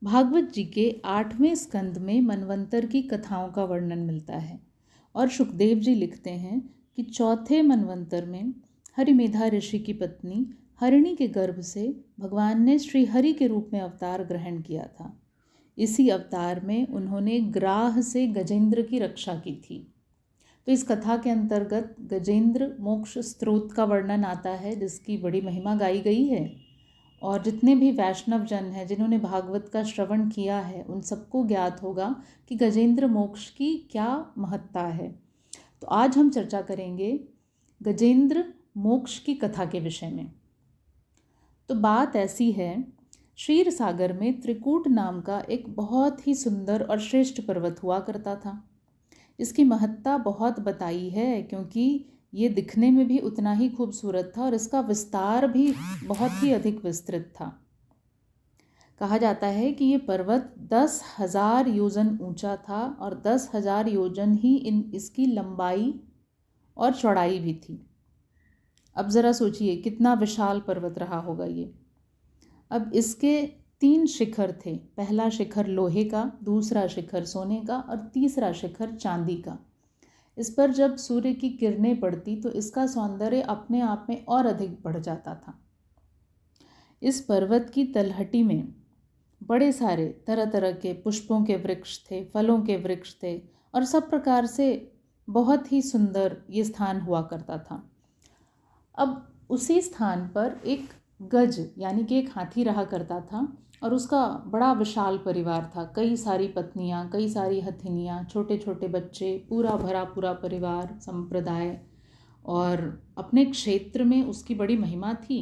भागवत जी के 8वें स्कंद में मनवंतर की कथाओं का वर्णन मिलता है और सुखदेव जी लिखते हैं कि चौथे मनवंतर में हरिमेधा ऋषि की पत्नी हरिणी के गर्भ से भगवान ने श्री हरि के रूप में अवतार ग्रहण किया था। इसी अवतार में उन्होंने ग्राह से गजेंद्र की रक्षा की थी। तो इस कथा के अंतर्गत गजेंद्र मोक्ष स्त्रोत का वर्णन आता है, जिसकी बड़ी महिमा गाई गई है। और जितने भी वैष्णव जन हैं जिन्होंने भागवत का श्रवण किया है, उन सबको ज्ञात होगा कि गजेंद्र मोक्ष की क्या महत्ता है। तो आज हम चर्चा करेंगे गजेंद्र मोक्ष की कथा के विषय में। तो बात ऐसी है, क्षीर सागर में त्रिकूट नाम का एक बहुत ही सुंदर और श्रेष्ठ पर्वत हुआ करता था। इसकी महत्ता बहुत बताई है, क्योंकि ये दिखने में भी उतना ही खूबसूरत था और इसका विस्तार भी बहुत ही अधिक विस्तृत था। कहा जाता है कि ये पर्वत 10,000 योजन ऊंचा था और 10,000 योजन ही इसकी लंबाई और चौड़ाई भी थी। अब ज़रा सोचिए कितना विशाल पर्वत रहा होगा ये। अब इसके 3 शिखर थे। पहला शिखर लोहे का, दूसरा शिखर सोने का और तीसरा शिखर चांदी का। इस पर जब सूर्य की किरणें पड़ती तो इसका सौंदर्य अपने आप में और अधिक बढ़ जाता था। इस पर्वत की तलहटी में बड़े सारे तरह तरह के पुष्पों के वृक्ष थे, फलों के वृक्ष थे और सब प्रकार से बहुत ही सुंदर ये स्थान हुआ करता था। अब उसी स्थान पर एक गज यानी कि एक हाथी रहा करता था और उसका बड़ा विशाल परिवार था। कई सारी पत्नियां, कई सारी हथिनियां, छोटे छोटे बच्चे, पूरा भरा पूरा परिवार, संप्रदाय। और अपने क्षेत्र में उसकी बड़ी महिमा थी।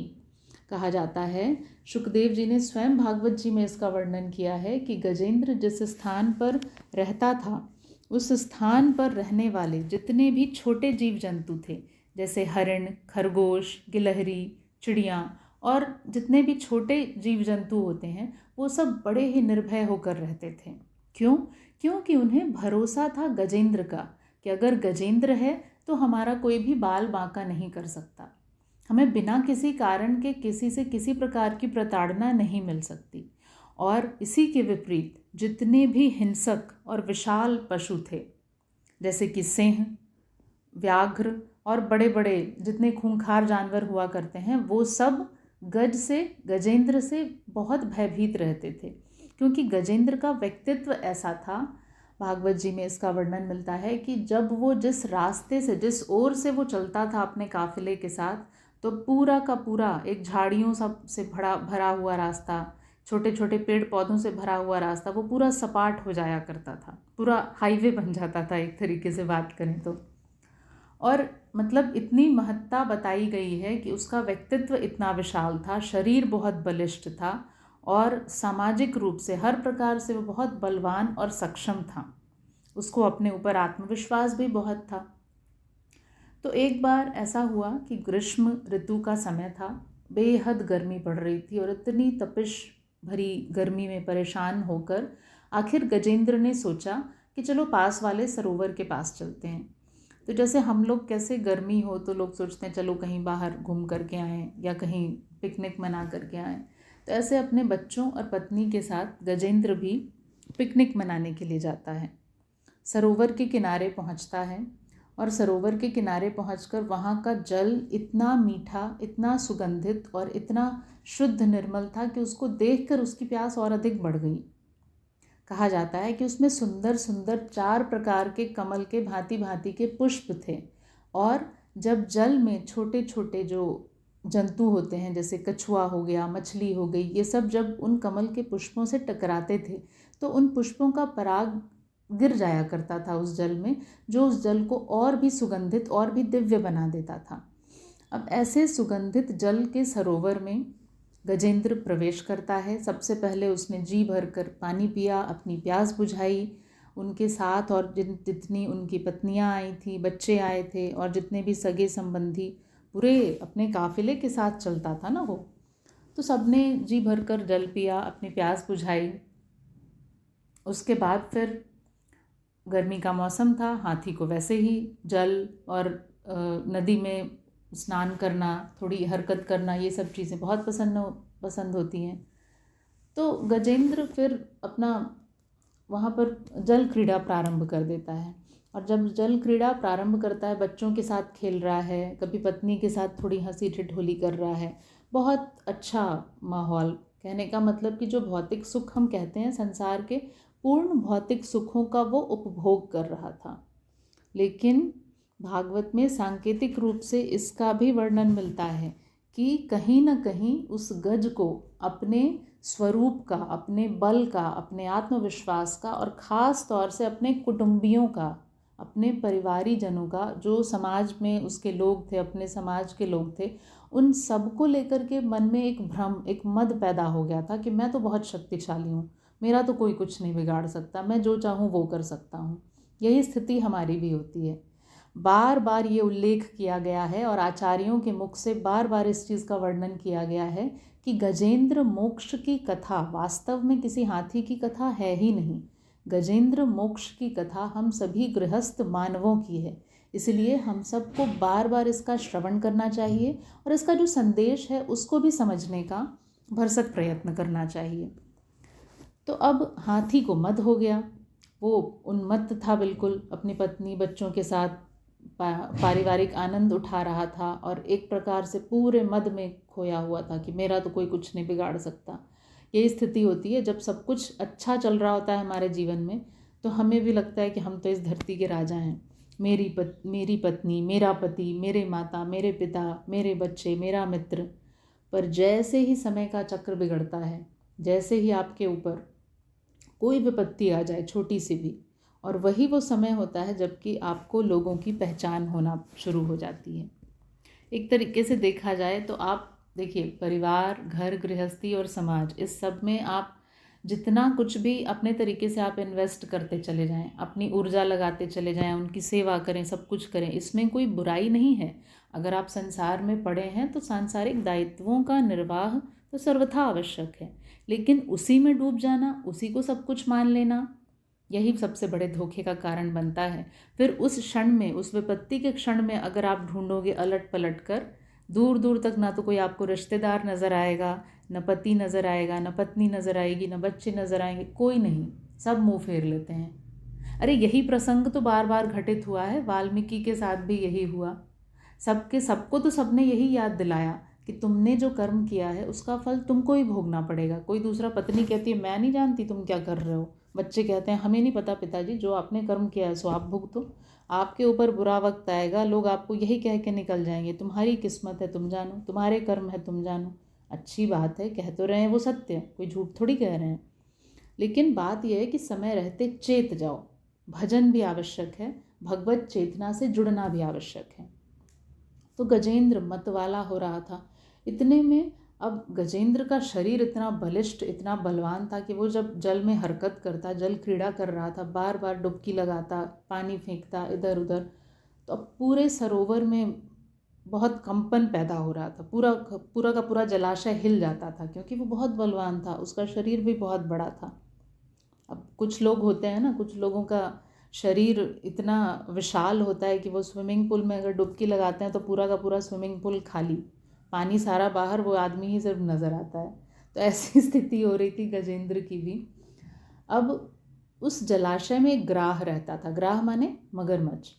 कहा जाता है, सुखदेव जी ने स्वयं भागवत जी में इसका वर्णन किया है कि गजेंद्र जिस स्थान पर रहता था, उस स्थान पर रहने वाले जितने भी छोटे जीव जंतु थे, जैसे हरिण, खरगोश, गिलहरी, चिड़िया और जितने भी छोटे जीव जंतु होते हैं, वो सब बड़े ही निर्भय होकर रहते थे। क्यों? क्योंकि उन्हें भरोसा था गजेंद्र का कि अगर गजेंद्र है तो हमारा कोई भी बाल बांका नहीं कर सकता, हमें बिना किसी कारण के किसी से किसी प्रकार की प्रताड़ना नहीं मिल सकती। और इसी के विपरीत जितने भी हिंसक और विशाल पशु थे, जैसे कि सिंह, व्याघ्र और बड़े बड़े जितने खूंखार जानवर हुआ करते हैं, वो सब गजेंद्र से बहुत भयभीत रहते थे। क्योंकि गजेंद्र का व्यक्तित्व ऐसा था, भागवत जी में इसका वर्णन मिलता है कि जब वो जिस रास्ते से, जिस ओर से वो चलता था अपने काफिले के साथ, तो पूरा का पूरा एक झाड़ियों सब से भरा हुआ रास्ता, छोटे छोटे पेड़ पौधों से भरा हुआ रास्ता, वो पूरा सपाट हो जाया करता था, पूरा हाईवे बन जाता था एक तरीके से बात करें तो। और मतलब इतनी महत्ता बताई गई है कि उसका व्यक्तित्व इतना विशाल था, शरीर बहुत बलिष्ठ था और सामाजिक रूप से हर प्रकार से वो बहुत बलवान और सक्षम था। उसको अपने ऊपर आत्मविश्वास भी बहुत था। तो एक बार ऐसा हुआ कि ग्रीष्म ऋतु का समय था, बेहद गर्मी पड़ रही थी और इतनी तपिश भरी गर्मी में परेशान होकर आखिर गजेंद्र ने सोचा कि चलो पास वाले सरोवर के पास चलते हैं। तो जैसे हम लोग कैसे गर्मी हो तो लोग सोचते हैं चलो कहीं बाहर घूम करके आएँ या कहीं पिकनिक मना करके आएँ, तो ऐसे अपने बच्चों और पत्नी के साथ गजेंद्र भी पिकनिक मनाने के लिए जाता है। सरोवर के किनारे पहुंचता है और सरोवर के किनारे पहुंचकर वहाँ का जल इतना मीठा, इतना सुगंधित और इतना शुद्ध निर्मल था कि उसको देखकर उसकी प्यास और अधिक बढ़ गई। कहा जाता है कि उसमें सुंदर सुंदर 4 प्रकार के कमल के भांति भांति के पुष्प थे। और जब जल में छोटे छोटे जो जंतु होते हैं, जैसे कछुआ हो गया, मछली हो गई, ये सब जब उन कमल के पुष्पों से टकराते थे तो उन पुष्पों का पराग गिर जाया करता था उस जल में, जो उस जल को और भी सुगंधित और भी दिव्य बना देता था। अब ऐसे सुगंधित जल के सरोवर में गजेंद्र प्रवेश करता है। सबसे पहले उसने जी भर कर पानी पिया, अपनी प्यास बुझाई। उनके साथ और जितनी उनकी पत्नियां आई थी, बच्चे आए थे और जितने भी सगे संबंधी पूरे अपने काफिले के साथ चलता था ना वो, तो सबने जी भर कर जल पिया, अपनी प्यास बुझाई। उसके बाद फिर गर्मी का मौसम था, हाथी को वैसे ही जल और नदी में स्नान करना, थोड़ी हरकत करना, ये सब चीज़ें बहुत पसंद होती हैं। तो गजेंद्र फिर अपना वहाँ पर जल क्रीड़ा प्रारंभ कर देता है। और जब जल क्रीड़ा प्रारंभ करता है, बच्चों के साथ खेल रहा है, कभी पत्नी के साथ थोड़ी हंसी ठिठोली कर रहा है, बहुत अच्छा माहौल। कहने का मतलब कि जो भौतिक सुख हम कहते हैं, संसार के पूर्ण भौतिक सुखों का वो उपभोग कर रहा था। लेकिन भागवत में सांकेतिक रूप से इसका भी वर्णन मिलता है कि कहीं न कहीं उस गज को अपने स्वरूप का, अपने बल का, अपने आत्मविश्वास का और ख़ास तौर से अपने कुटुंबियों का, अपने परिवारीजनों का, जो समाज में उसके लोग थे, अपने समाज के लोग थे, उन सबको लेकर के मन में एक भ्रम, एक मद पैदा हो गया था कि मैं तो बहुत शक्तिशाली हूँ, मेरा तो कोई कुछ नहीं बिगाड़ सकता, मैं जो चाहूँ वो कर सकता हूँ। यही स्थिति हमारी भी होती है। बार बार ये उल्लेख किया गया है और आचार्यों के मुख से बार बार इस चीज़ का वर्णन किया गया है कि गजेंद्र मोक्ष की कथा वास्तव में किसी हाथी की कथा है ही नहीं। गजेंद्र मोक्ष की कथा हम सभी गृहस्थ मानवों की है। इसलिए हम सबको बार बार इसका श्रवण करना चाहिए और इसका जो संदेश है उसको भी समझने का भरसक प्रयत्न करना चाहिए। तो अब हाथी को मद हो गया, वो उन्मत्त था बिल्कुल, अपनी पत्नी बच्चों के साथ पारिवारिक आनंद उठा रहा था और एक प्रकार से पूरे मद में खोया हुआ था कि मेरा तो कोई कुछ नहीं बिगाड़ सकता। यही स्थिति होती है जब सब कुछ अच्छा चल रहा होता है हमारे जीवन में, तो हमें भी लगता है कि हम तो इस धरती के राजा हैं। मेरी पत्नी, मेरा पति, मेरे माता, मेरे पिता, मेरे बच्चे, मेरा मित्र। पर जैसे ही समय का चक्र बिगड़ता है, जैसे ही आपके ऊपर कोई विपत्ति आ जाए छोटी सी भी, और वही वो समय होता है जबकि आपको लोगों की पहचान होना शुरू हो जाती है। एक तरीके से देखा जाए तो आप देखिए, परिवार, घर गृहस्थी और समाज, इस सब में आप जितना कुछ भी अपने तरीके से आप इन्वेस्ट करते चले जाएं, अपनी ऊर्जा लगाते चले जाएं, उनकी सेवा करें, सब कुछ करें, इसमें कोई बुराई नहीं है। अगर आप संसार में पड़े हैं तो सांसारिक दायित्वों का निर्वाह तो सर्वथा आवश्यक है। लेकिन उसी में डूब जाना, उसी को सब कुछ मान लेना, यही सबसे बड़े धोखे का कारण बनता है। फिर उस क्षण में, उस विपत्ति के क्षण में अगर आप ढूंढोगे अलट पलट कर, दूर दूर तक ना तो कोई आपको रिश्तेदार नज़र आएगा, न पति नज़र आएगा, न पत्नी नज़र आएगी, न बच्चे नज़र आएंगे, कोई नहीं, सब मुंह फेर लेते हैं। अरे यही प्रसंग तो बार बार घटित हुआ है, वाल्मीकि के साथ भी यही हुआ। सबको तो सबने यही याद दिलाया कि तुमने जो कर्म किया है उसका फल तुमको ही भोगना पड़ेगा। कोई दूसरा, पत्नी कहती है मैं नहीं जानती तुम क्या कर रहे हो, बच्चे कहते हैं हमें नहीं पता पिताजी, जो आपने कर्म किया है सो आप भुगतो, आपके ऊपर बुरा वक्त आएगा, लोग आपको यही कह के निकल जाएंगे, तुम्हारी किस्मत है तुम जानो, तुम्हारे कर्म है तुम जानो। अच्छी बात है, कह तो रहे हैं वो सत्य, कोई झूठ थोड़ी कह रहे हैं। लेकिन बात यह है कि समय रहते चेत जाओ, भजन भी आवश्यक है, भगवत चेतना से जुड़ना भी आवश्यक है। तो गजेंद्र मतवाला हो रहा था। इतने में अब गजेंद्र का शरीर इतना बलिष्ठ, इतना बलवान था कि वो जब जल में हरकत करता, जल क्रीड़ा कर रहा था, बार बार डुबकी लगाता, पानी फेंकता इधर उधर, तो अब पूरे सरोवर में बहुत कंपन पैदा हो रहा था। पूरा का पूरा जलाशय हिल जाता था क्योंकि वो बहुत बलवान था, उसका शरीर भी बहुत बड़ा था। अब कुछ लोग होते हैं ना, कुछ लोगों का शरीर इतना विशाल होता है कि वो स्विमिंग पूल में अगर डुबकी लगाते हैं तो पूरा का पूरा स्विमिंग पूल खाली, पानी सारा बाहर, वो आदमी ही सिर्फ नज़र आता है। तो ऐसी स्थिति हो रही थी गजेंद्र की भी। अब उस जलाशय में एक ग्राह रहता था, ग्राह माने मगरमच्छ।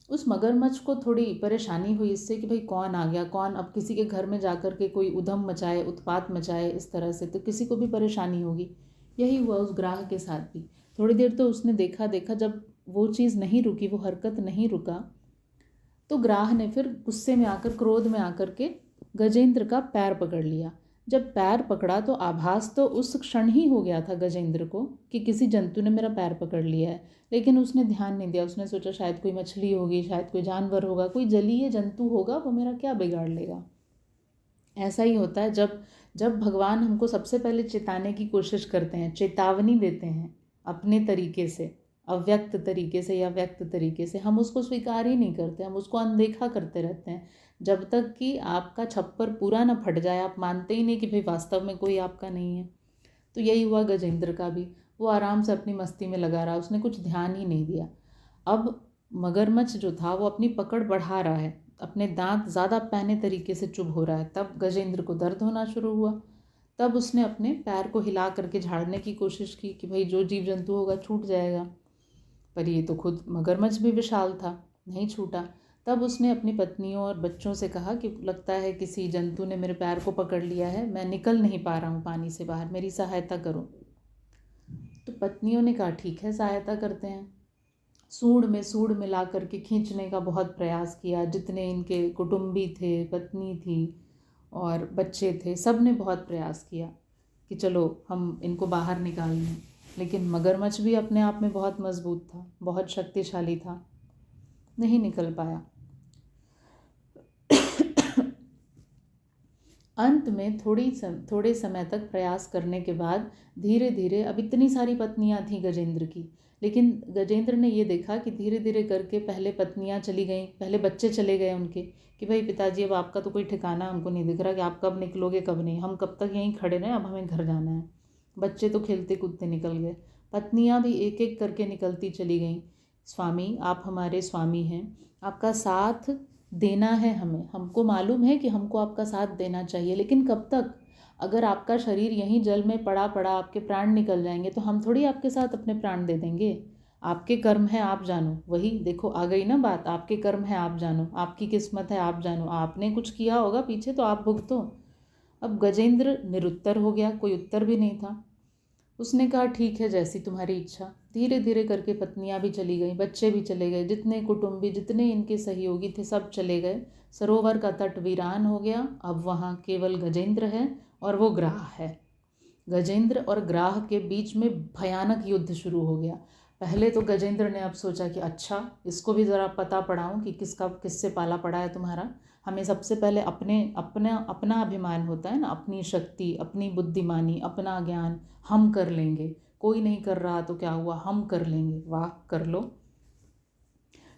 उस मगरमच्छ को थोड़ी परेशानी हुई इससे कि भाई कौन आ गया, कौन अब किसी के घर में जाकर के कोई उधम मचाए, उत्पात मचाए इस तरह से, तो किसी को भी परेशानी होगी। यही हुआ उस ग्राह के साथ भी। थोड़ी देर तो उसने देखा, जब वो चीज़ नहीं रुकी, वो हरकत नहीं रुका, तो ग्राह ने फिर गुस्से में आकर, क्रोध में आकर के गजेंद्र का पैर पकड़ लिया। जब पैर पकड़ा तो आभास तो उस क्षण ही हो गया था गजेंद्र को कि किसी जंतु ने मेरा पैर पकड़ लिया है, लेकिन उसने ध्यान नहीं दिया। उसने सोचा शायद कोई मछली होगी, शायद कोई जानवर होगा, कोई जलीय जंतु होगा, वो मेरा क्या बिगाड़ लेगा। ऐसा ही होता है जब जब भगवान हमको सबसे पहले चेताने की कोशिश करते हैं, चेतावनी देते हैं अपने तरीके से, अव्यक्त तरीके से या व्यक्त तरीके से, हम उसको स्वीकार ही नहीं करते, हम उसको अनदेखा करते रहते हैं जब तक कि आपका छप्पर पूरा ना फट जाए। आप मानते ही नहीं कि भाई वास्तव में कोई आपका नहीं है। तो यही हुआ गजेंद्र का भी। वो आराम से अपनी मस्ती में लगा रहा, उसने कुछ ध्यान ही नहीं दिया। अब मगरमच्छ जो था वो अपनी पकड़ बढ़ा रहा है, अपने दांत ज़्यादा पैने तरीके से चुभ हो रहा है। तब गजेंद्र को दर्द होना शुरू हुआ। तब उसने अपने पैर को हिला करके झाड़ने की कोशिश की कि भाई जो जीव जंतु होगा छूट जाएगा, पर ये तो खुद मगरमच्छ भी विशाल था, नहीं छूटा। तब उसने अपनी पत्नियों और बच्चों से कहा कि लगता है किसी जंतु ने मेरे पैर को पकड़ लिया है, मैं निकल नहीं पा रहा हूँ पानी से बाहर, मेरी सहायता करो। तो पत्नियों ने कहा ठीक है, सहायता करते हैं। सूंड में ला करके खींचने का बहुत प्रयास किया। जितने इनके कुटुंबी थे, पत्नी थी और बच्चे थे, सब ने बहुत प्रयास किया कि चलो हम इनको बाहर निकाल लें। लेकिन मगरमच्छ भी अपने आप में बहुत मजबूत था, बहुत शक्तिशाली था, नहीं निकल पाया। अंत में थोड़े समय तक प्रयास करने के बाद धीरे धीरे, अब इतनी सारी पत्नियां थीं गजेंद्र की, लेकिन गजेंद्र ने ये देखा कि धीरे धीरे करके पहले पत्नियां चली गईं, पहले बच्चे चले गए उनके, कि भाई पिताजी अब आपका तो कोई ठिकाना हमको नहीं दिख रहा कि आप कब निकलोगे कब नहीं, हम कब तक यहीं खड़े रहें, अब हमें घर जाना है। बच्चे तो खेलते कूदते निकल गए, पत्नियां भी एक एक करके निकलती चली गईं। स्वामी, आप हमारे स्वामी हैं, आपका साथ देना है हमें, हमको मालूम है कि हमको आपका साथ देना चाहिए, लेकिन कब तक? अगर आपका शरीर यहीं जल में पड़ा पड़ा आपके प्राण निकल जाएंगे तो हम थोड़ी आपके साथ अपने प्राण दे देंगे। आपके कर्म है, आप जानो। वही देखो आ गई ना बात, आपके कर्म है आप जानो, आपकी किस्मत है आप जानो, आपने कुछ किया होगा पीछे तो आप भुगतो। अब गजेंद्र निरुत्तर हो गया, कोई उत्तर भी नहीं था। उसने कहा ठीक है, जैसी तुम्हारी इच्छा। धीरे धीरे करके पत्नियां भी चली गई, बच्चे भी चले गए, जितने कुटुंबी, जितने इनके सहयोगी थे सब चले गए। सरोवर का तट वीरान हो गया। अब वहाँ केवल गजेंद्र है और वो ग्राह है। गजेंद्र और ग्राह के बीच में भयानक युद्ध शुरू हो गया। पहले तो गजेंद्र ने अब सोचा कि अच्छा, इसको भी ज़रा पता पड़ाऊँ कि किसका किससे पाला पड़ा है तुम्हारा। हमें सबसे पहले अपना अभिमान होता है ना, अपनी शक्ति, अपनी बुद्धिमानी, अपना ज्ञान, हम कर लेंगे, कोई नहीं कर रहा तो क्या हुआ, हम कर लेंगे, वाह कर लो।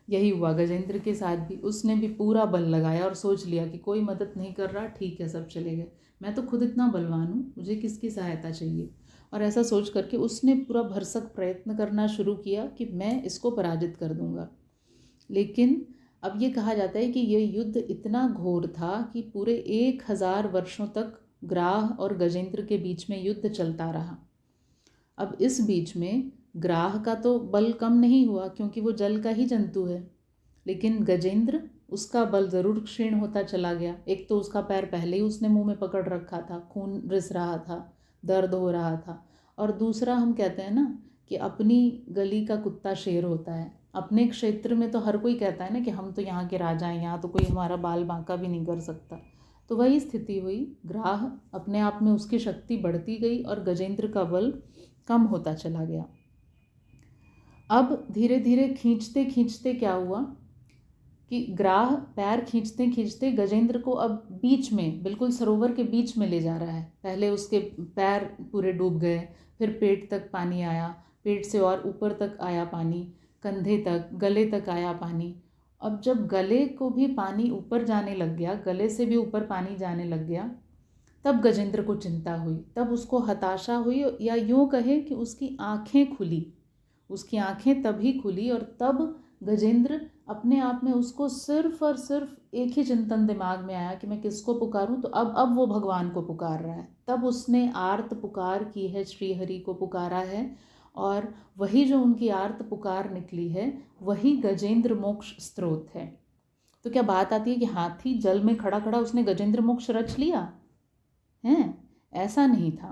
यही हुआ गजेंद्र के साथ भी। उसने भी पूरा बल लगाया और सोच लिया कि कोई मदद नहीं कर रहा, ठीक है सब चले गए, मैं तो खुद इतना बलवान हूँ, मुझे किसकी सहायता चाहिए। और ऐसा सोच करके उसने पूरा भरसक प्रयत्न करना शुरू किया कि मैं इसको पराजित कर दूंगा। लेकिन अब ये कहा जाता है कि ये युद्ध इतना घोर था कि पूरे 1000 वर्षों तक ग्राह और गजेंद्र के बीच में युद्ध चलता रहा। अब इस बीच में ग्राह का तो बल कम नहीं हुआ क्योंकि वो जल का ही जंतु है, लेकिन गजेंद्र, उसका बल ज़रूर क्षीण होता चला गया। एक तो उसका पैर पहले ही उसने मुंह में पकड़ रखा था, खून रिस रहा था, दर्द हो रहा था, और दूसरा हम कहते हैं ना कि अपनी गली का कुत्ता शेर होता है। अपने क्षेत्र में तो हर कोई कहता है ना कि हम तो यहाँ के राजा हैं, यहाँ तो कोई हमारा बाल बांका भी नहीं कर सकता। तो वही स्थिति हुई। ग्राह अपने आप में उसकी शक्ति बढ़ती गई और गजेंद्र का बल कम होता चला गया। अब धीरे धीरे खींचते खींचते क्या हुआ कि ग्राह पैर खींचते खींचते गजेंद्र को अब बीच में, बिल्कुल सरोवर के बीच में ले जा रहा है। पहले उसके पैर पूरे डूब गए, फिर पेट तक पानी आया, पेट से और ऊपर तक आया पानी, कंधे तक, गले तक आया पानी। अब जब गले को भी पानी ऊपर जाने लग गया, गले से भी ऊपर पानी जाने लग गया, तब गजेंद्र को चिंता हुई, तब उसको हताशा हुई, या यूँ कहे कि उसकी आँखें खुली। उसकी आँखें तभी खुली और तब गजेंद्र अपने आप में, उसको सिर्फ और सिर्फ एक ही चिंतन दिमाग में आया कि मैं किसको पुकारूं। तो अब वो भगवान को पुकार रहा है। तब उसने आर्त पुकार की है, श्री हरि को पुकारा है, और वही जो उनकी आर्त पुकार निकली है वही गजेंद्र मोक्ष स्रोत है। तो क्या बात आती है कि हाथी जल में खड़ा खड़ा उसने गजेंद्र मोक्ष रच लिया है? ऐसा नहीं था।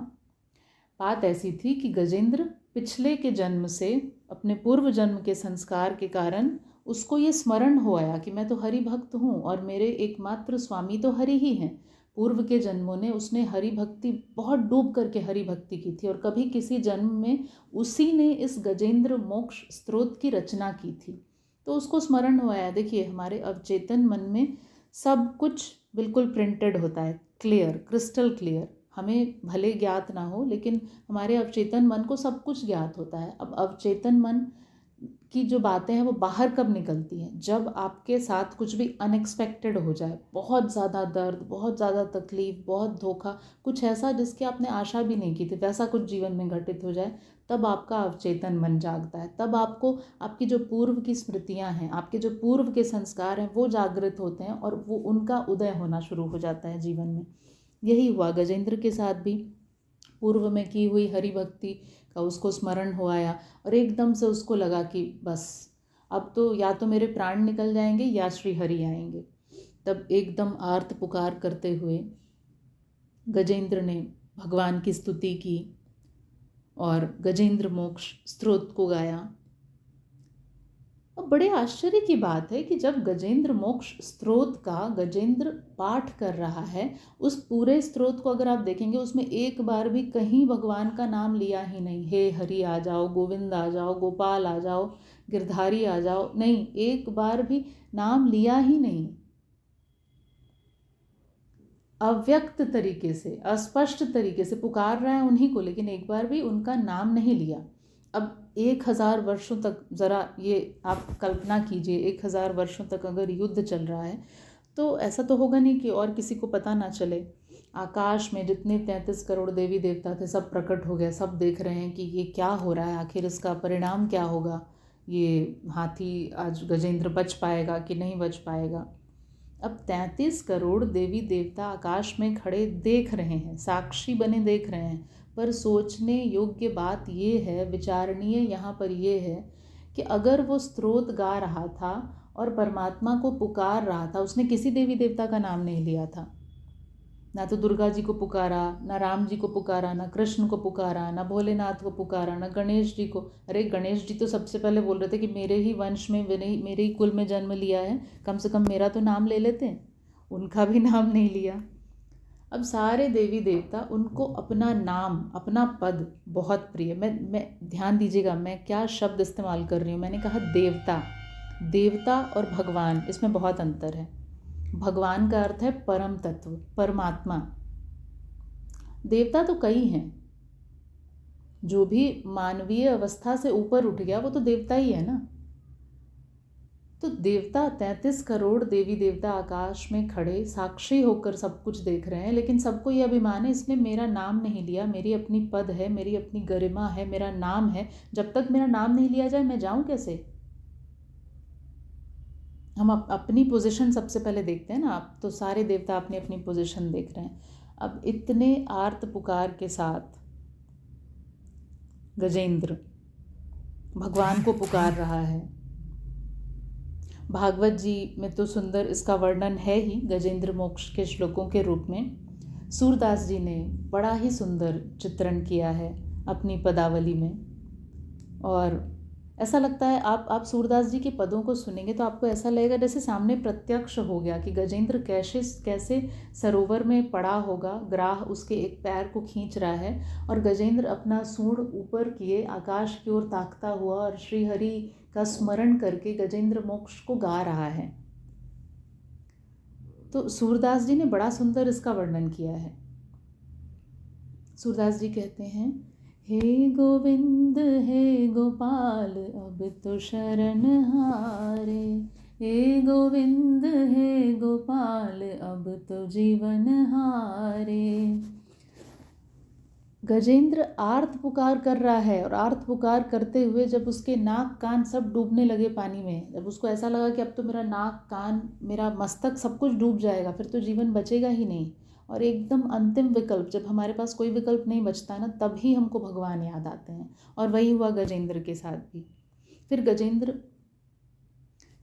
बात ऐसी थी कि गजेंद्र पिछले के जन्म से, अपने पूर्व जन्म के संस्कार के कारण उसको ये स्मरण हो आया कि मैं तो हरि भक्त हूँ और मेरे एकमात्र स्वामी तो हरि ही हैं। पूर्व के जन्मों ने उसने हरि भक्ति, बहुत डूब करके हरि भक्ति की थी, और कभी किसी जन्म में उसी ने इस गजेंद्र मोक्ष स्रोत की रचना की थी। तो उसको स्मरण हो आया। देखिए, हमारे अवचेतन मन में सब कुछ बिल्कुल प्रिंटेड होता है, क्लियर, क्रिस्टल क्लियर। हमें भले ज्ञात ना हो, लेकिन हमारे अवचेतन मन को सब कुछ ज्ञात होता है। अब अवचेतन मन की जो बातें हैं वो बाहर कब निकलती हैं? जब आपके साथ कुछ भी अनएक्सपेक्टेड हो जाए, बहुत ज़्यादा दर्द, बहुत ज़्यादा तकलीफ, बहुत धोखा, कुछ ऐसा जिसकी आपने आशा भी नहीं की थी, वैसा कुछ जीवन में घटित हो जाए, तब आपका अवचेतन मन जागता है। तब आपको आपकी जो पूर्व की स्मृतियां हैं, आपके जो पूर्व के संस्कार हैं, वो जागृत होते हैं और वो उनका उदय होना शुरू हो जाता है जीवन में। यही हुआ गजेंद्र के साथ भी। पूर्व में की हुई हरि भक्ति का उसको स्मरण हो आया और एकदम से उसको लगा कि बस अब तो या तो मेरे प्राण निकल जाएंगे या श्री हरि आएंगे। तब एकदम आर्त पुकार करते हुए गजेंद्र ने भगवान की स्तुति की और गजेंद्र मोक्ष स्तोत्र को गाया। अब बड़े आश्चर्य की बात है कि जब गजेंद्र मोक्ष स्तोत्र का गजेंद्र पाठ कर रहा है, उस पूरे स्तोत्र को अगर आप देखेंगे उसमें एक बार भी कहीं भगवान का नाम लिया ही नहीं। हे हरि आ जाओ, गोविंद आ जाओ, गोपाल आ जाओ, गिरधारी आ जाओ, नहीं, एक बार भी नाम लिया ही नहीं। अव्यक्त तरीके से, अस्पष्ट तरीके से पुकार रहा है उन्हीं को, लेकिन एक बार भी उनका नाम नहीं लिया। अब 1000 वर्षों तक, ज़रा ये आप कल्पना कीजिए, 1000 वर्षों तक अगर युद्ध चल रहा है तो ऐसा तो होगा नहीं कि और किसी को पता ना चले। आकाश में जितने 33 करोड़ देवी देवता थे सब प्रकट हो गए, सब देख रहे हैं कि ये क्या हो रहा है, आखिर इसका परिणाम क्या होगा, ये हाथी आज गजेंद्र बच पाएगा कि नहीं बच पाएगा। अब 33 करोड़ देवी देवता आकाश में खड़े देख रहे हैं, साक्षी बने देख रहे हैं। पर सोचने योग्य बात ये है, विचारणीय यहाँ पर ये है कि अगर वो स्तोत्र गा रहा था और परमात्मा को पुकार रहा था, उसने किसी देवी देवता का नाम नहीं लिया था। ना तो दुर्गा जी को पुकारा, ना राम जी को पुकारा, ना कृष्ण को पुकारा, ना भोलेनाथ को पुकारा, ना गणेश जी को। अरे गणेश जी तो सबसे पहले बोल रहे थे कि मेरे ही वंश में, मेरे ही कुल में जन्म लिया है, कम से कम मेरा तो नाम ले लेते हैं। उनका भी नाम नहीं लिया। अब सारे देवी देवता उनको अपना नाम, अपना पद बहुत प्रिय। मैं ध्यान दीजिएगा मैं क्या शब्द इस्तेमाल कर रही हूँ। मैंने कहा देवता। देवता और भगवान, इसमें बहुत अंतर है। भगवान का अर्थ है परम तत्व, परमात्मा। देवता तो कई हैं, जो भी मानवीय अवस्था से ऊपर उठ गया वो तो देवता ही है ना। तो देवता 33 करोड़ देवी देवता आकाश में खड़े साक्षी होकर सब कुछ देख रहे हैं, लेकिन सबको ये अभिमान है इसने मेरा नाम नहीं लिया, मेरी अपनी पद है, मेरी अपनी गरिमा है, मेरा नाम है, जब तक मेरा नाम नहीं लिया जाए मैं जाऊं कैसे। हम अपनी पोजीशन सबसे पहले देखते हैं ना। आप तो सारे देवता अपनी अपनी पोजीशन देख रहे हैं। अब इतने आर्त पुकार के साथ गजेंद्र भगवान को पुकार रहा है। भागवत जी में तो सुंदर इसका वर्णन है ही गजेंद्र मोक्ष के श्लोकों के रूप में। सूरदास जी ने बड़ा ही सुंदर चित्रण किया है अपनी पदावली में। और ऐसा लगता है आप सूरदास जी के पदों को सुनेंगे तो आपको ऐसा लगेगा जैसे सामने प्रत्यक्ष हो गया कि गजेंद्र कैसे सरोवर में पड़ा होगा, ग्राह उसके एक पैर को खींच रहा है और गजेंद्र अपना सूंड ऊपर किए आकाश की ओर ताकता हुआ और श्री हरि का स्मरण करके गजेंद्र मोक्ष को गा रहा है। तो सूरदास जी ने बड़ा सुंदर इसका वर्णन किया है। सूरदास जी कहते हैं, हे गोविंद हे गोपाल अब तो शरण हारे, हे गोविंद हे गोपाल अब तो जीवन हारे। गजेंद्र आर्त पुकार कर रहा है और आर्त पुकार करते हुए जब उसके नाक कान सब डूबने लगे पानी में, जब उसको ऐसा लगा कि अब तो मेरा नाक कान मेरा मस्तक सब कुछ डूब जाएगा, फिर तो जीवन बचेगा ही नहीं, और एकदम अंतिम विकल्प, जब हमारे पास कोई विकल्प नहीं बचता ना, तभी हमको भगवान याद आते हैं। और वही हुआ गजेंद्र के साथ भी। फिर गजेंद्र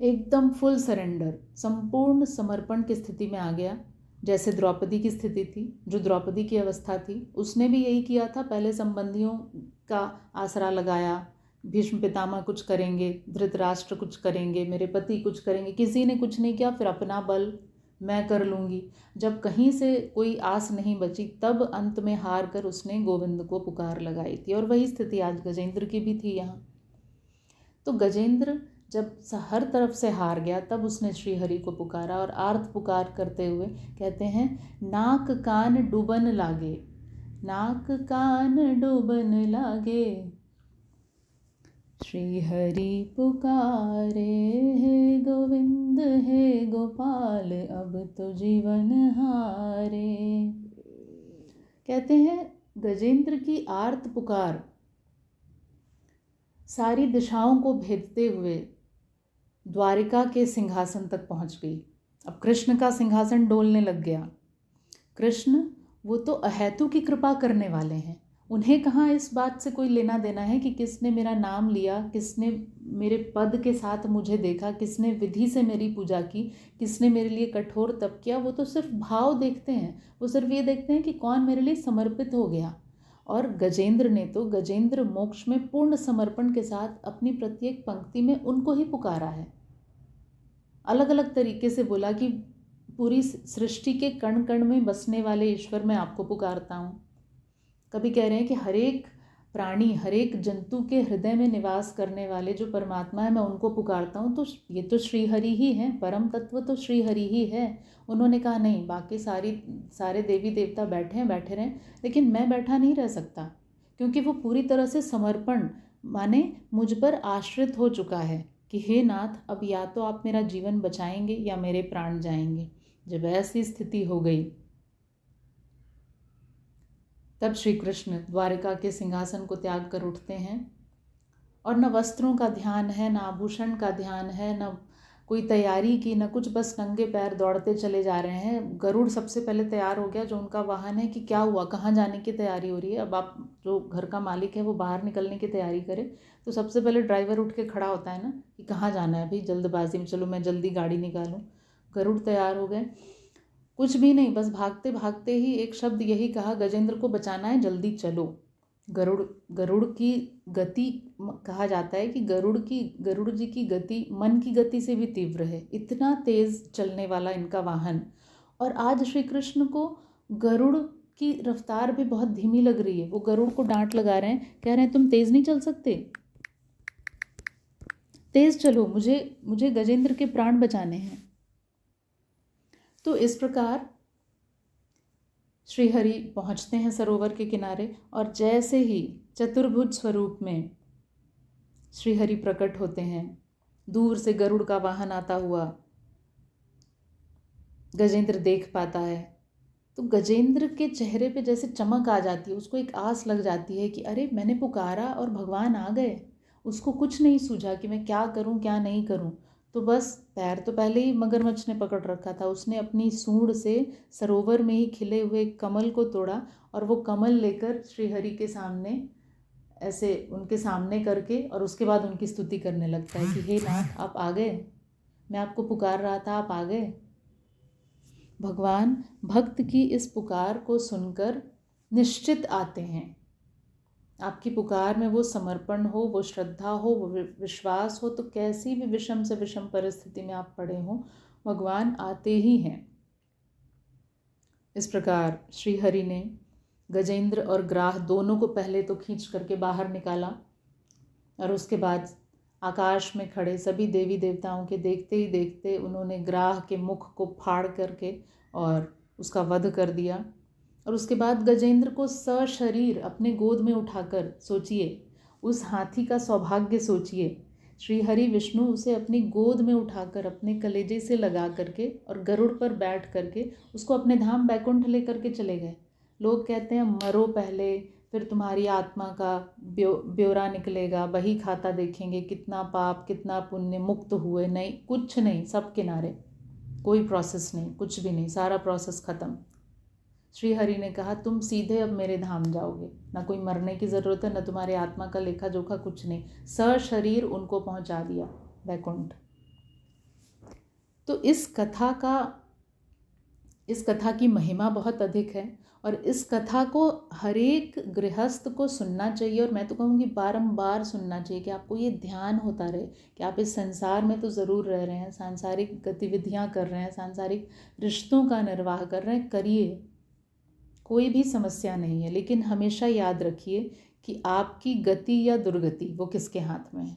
एकदम फुल सरेंडर, संपूर्ण समर्पण की स्थिति में आ गया, जैसे द्रौपदी की स्थिति थी, जो द्रौपदी की अवस्था थी। उसने भी यही किया था, पहले संबंधियों का आसरा लगाया, भीष्म पितामह कुछ करेंगे, धृतराष्ट्र कुछ करेंगे, मेरे पति कुछ करेंगे, किसी ने कुछ नहीं किया, फिर अपना बल मैं कर लूँगी। जब कहीं से कोई आस नहीं बची तब अंत में हार कर उसने गोविंद को पुकार लगाई थी, और वही स्थिति आज गजेंद्र की भी थी यहाँ। तो गजेंद्र जब हर तरफ से हार गया तब उसने श्री हरि को पुकारा और आर्त पुकार करते हुए कहते हैं, नाक कान डूबन लागे, नाक कान डूबन लागे, श्री हरि पुकारे, हे गोविंद हे गोपाल अब तो जीवन हारे। कहते हैं गजेंद्र की आर्त पुकार सारी दिशाओं को भेदते हुए द्वारिका के सिंहासन तक पहुंच गई। अब कृष्ण का सिंहासन डोलने लग गया। कृष्ण वो तो अहेतु की कृपा करने वाले हैं, उन्हें कहाँ इस बात से कोई लेना देना है कि किसने मेरा नाम लिया, किसने मेरे पद के साथ मुझे देखा, किसने विधि से मेरी पूजा की, किसने मेरे लिए कठोर तप किया। वो तो सिर्फ भाव देखते हैं, वो सिर्फ ये देखते हैं कि कौन मेरे लिए समर्पित हो गया। और गजेंद्र ने तो गजेंद्र मोक्ष में पूर्ण समर्पण के साथ अपनी प्रत्येक पंक्ति में उनको ही पुकारा है। अलग अलग तरीके से बोला कि पूरी सृष्टि के कण कण में बसने वाले ईश्वर मैं आपको पुकारता हूँ। कभी कह रहे हैं कि हर एक प्राणी, हर एक जंतु के हृदय में निवास करने वाले जो परमात्मा है मैं उनको पुकारता हूँ। तो ये तो श्रीहरि ही है, परम तत्व तो श्रीहरि ही है। उन्होंने कहा नहीं, बाकी सारे देवी देवता बैठे हैं, बैठे रहें, लेकिन मैं बैठा नहीं रह सकता, क्योंकि वो पूरी तरह से समर्पण माने मुझ पर आश्रित हो चुका है कि हे नाथ, अब या तो आप मेरा जीवन बचाएंगे या मेरे प्राण जाएंगे। जब ऐसी स्थिति हो गई तब श्री कृष्ण द्वारिका के सिंहासन को त्याग कर उठते हैं और न वस्त्रों का ध्यान है, न आभूषण का ध्यान है, न कोई तैयारी की, न कुछ, बस नंगे पैर दौड़ते चले जा रहे हैं। गरुड़ सबसे पहले तैयार हो गया, जो उनका वाहन है, कि क्या हुआ, कहाँ जाने की तैयारी हो रही है। अब आप जो घर का मालिक है वो बाहर निकलने की तैयारी करे तो सबसे पहले ड्राइवर उठ के खड़ा होता है ना कि कहाँ जाना है भाई, जल्दबाजी में, चलो मैं जल्दी गाड़ी निकालूँ। गरुड़ तैयार हो गए, कुछ भी नहीं, बस भागते भागते ही एक शब्द यही कहा, गजेंद्र को बचाना है, जल्दी चलो। गरुड़ की गति, कहा जाता है कि गरुड़ जी की गति मन की गति से भी तीव्र है, इतना तेज चलने वाला इनका वाहन। और आज श्री कृष्ण को गरुड़ की रफ्तार भी बहुत धीमी लग रही है। वो गरुड़ को डांट लगा रहे हैं, कह रहे हैं तुम तेज नहीं चल सकते, तेज चलो, मुझे गजेंद्र के प्राण बचाने हैं। तो इस प्रकार श्रीहरि पहुंचते हैं सरोवर के किनारे, और जैसे ही चतुर्भुज स्वरूप में श्रीहरि प्रकट होते हैं, दूर से गरुड़ का वाहन आता हुआ गजेंद्र देख पाता है, तो गजेंद्र के चेहरे पे जैसे चमक आ जाती है, उसको एक आस लग जाती है कि अरे मैंने पुकारा और भगवान आ गए। उसको कुछ नहीं सूझा कि मैं क्या करूं क्या नहीं करूं। तो बस पैर तो पहले ही मगरमच्छ ने पकड़ रखा था, उसने अपनी सूंड से सरोवर में ही खिले हुए कमल को तोड़ा और वो कमल लेकर श्रीहरि के सामने ऐसे उनके सामने करके, और उसके बाद उनकी स्तुति करने लगता है कि हे नाथ, आप आ गए, मैं आपको पुकार रहा था, आप आ गए। भगवान भक्त की इस पुकार को सुनकर निश्चित आते हैं। आपकी पुकार में वो समर्पण हो, वो श्रद्धा हो, वो विश्वास हो, तो कैसी भी विषम से विषम परिस्थिति में आप पड़े हो, भगवान आते ही हैं। इस प्रकार श्रीहरि ने गजेंद्र और ग्राह दोनों को पहले तो खींच करके बाहर निकाला, और उसके बाद आकाश में खड़े सभी देवी देवताओं के देखते ही देखते उन्होंने ग्राह के मुख को फाड़ करके और उसका वध कर दिया। और उसके बाद गजेंद्र को सशरीर अपने गोद में उठाकर, सोचिए उस हाथी का सौभाग्य, सोचिए श्रीहरि विष्णु उसे अपनी गोद में उठाकर अपने कलेजे से लगा करके और गरुड़ पर बैठ करके उसको अपने धाम बैकुंठ लेकर के चले गए। लोग कहते हैं मरो पहले, फिर तुम्हारी आत्मा का ब्यौरा निकलेगा, बही खाता देखेंगे, कितना पाप कितना पुण्य, मुक्त हुए, नहीं, कुछ नहीं, सब किनारे, कोई प्रोसेस नहीं, कुछ भी नहीं, सारा प्रोसेस खत्म। श्रीहरि ने कहा तुम सीधे अब मेरे धाम जाओगे, ना कोई मरने की ज़रूरत है, ना तुम्हारे आत्मा का लेखा जोखा, कुछ नहीं, सशरीर उनको पहुंचा दिया वैकुंठ। तो इस कथा की महिमा बहुत अधिक है, और इस कथा को हर एक गृहस्थ को सुनना चाहिए, और मैं तो कहूँगी बारंबार सुनना चाहिए, कि आपको ये ध्यान होता रहे कि आप इस संसार में तो ज़रूर रह रहे हैं, सांसारिक गतिविधियाँ कर रहे हैं, सांसारिक रिश्तों का निर्वाह कर रहे हैं, करिए, कोई भी समस्या नहीं है, लेकिन हमेशा याद रखिए कि आपकी गति या दुर्गति वो किसके हाथ में है।